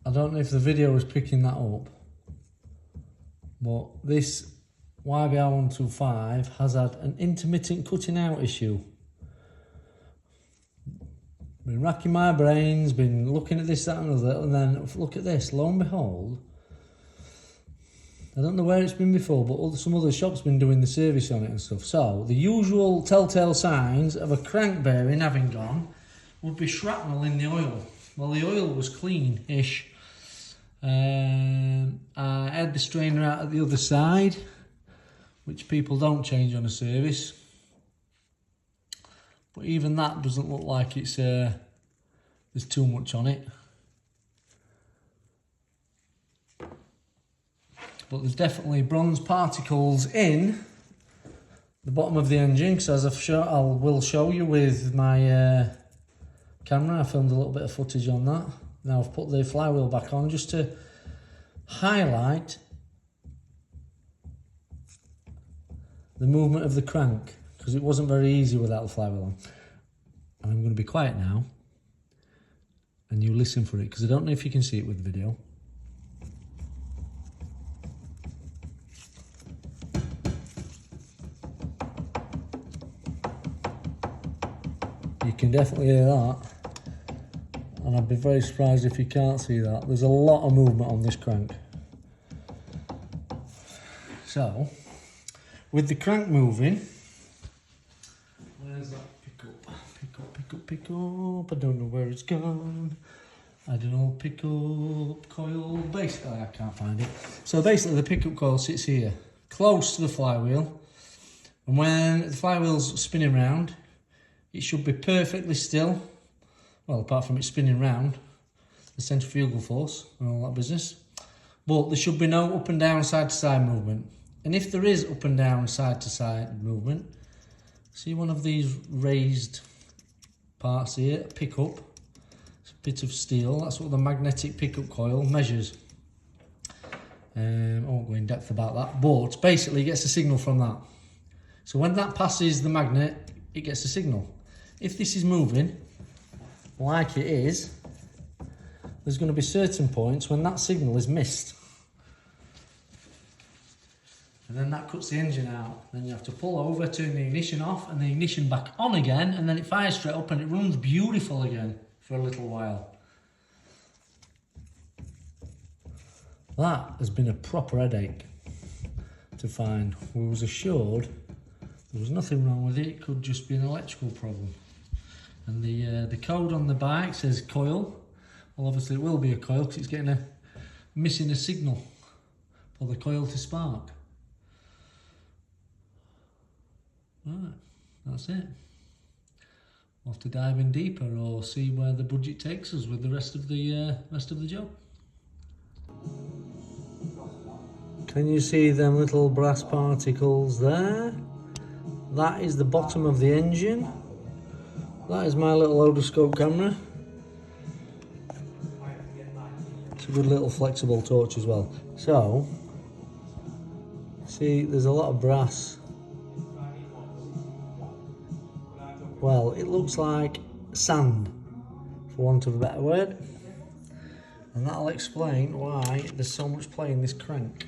I don't know if the video is picking that up, but this YBR 125 has had an intermittent cutting out issue. Been racking my brains, been looking at this, that and other, and then look at this, lo and behold, I don't know where it's been before, but some other shops been doing the service on it and stuff. So the usual telltale signs of a crank bearing having gone would be shrapnel in the oil. Well, the oil was clean-ish. I had the strainer out at the other side, which people don't change on a service. But even that doesn't look like it's there's too much on it. But there's definitely bronze particles in the bottom of the engine, because as I will show you with my camera. I filmed a little bit of footage on that. Now I've put the flywheel back on just to highlight the movement of the crank, because it wasn't very easy without the flywheel on. And I'm going to be quiet now and you listen for it, because I don't know if you can see it with the video. You can definitely hear that, and I'd be very surprised if you can't see that. There's a lot of movement on this crank. So, with the crank moving, where's that pick up, I don't know where it's gone. I don't know, pick up coil, basically I can't find it. So basically the pickup coil sits here, close to the flywheel, and when the flywheel's spinning round, it should be perfectly still, well, apart from it spinning round, the centrifugal force and all that business. But there should be no up and down, side to side movement. And if there is up and down, side to side movement, see one of these raised parts here, a pickup, it's a bit of steel, that's what the magnetic pickup coil measures. I won't go in depth about that, but basically it gets a signal from that. So when that passes the magnet, it gets a signal. If this is moving, like it is, there's going to be certain points when that signal is missed. And then that cuts the engine out. Then you have to pull over, turn the ignition off, and the ignition back on again, and then it fires straight up and it runs beautiful again for a little while. That has been a proper headache to find. We was assured there was nothing wrong with it, it could just be an electrical problem. And the code on the bike says coil. Well, obviously it will be a coil because it's getting missing a signal for the coil to spark. Right, that's it. We'll have to dive in deeper or see where the budget takes us with the rest of the job. Can you see them little brass particles there? That is the bottom of the engine. That is my little otoscope camera. It's a good little flexible torch as well. So, see, there's a lot of brass. Well, it looks like sand, for want of a better word. And that'll explain why there's so much play in this crank.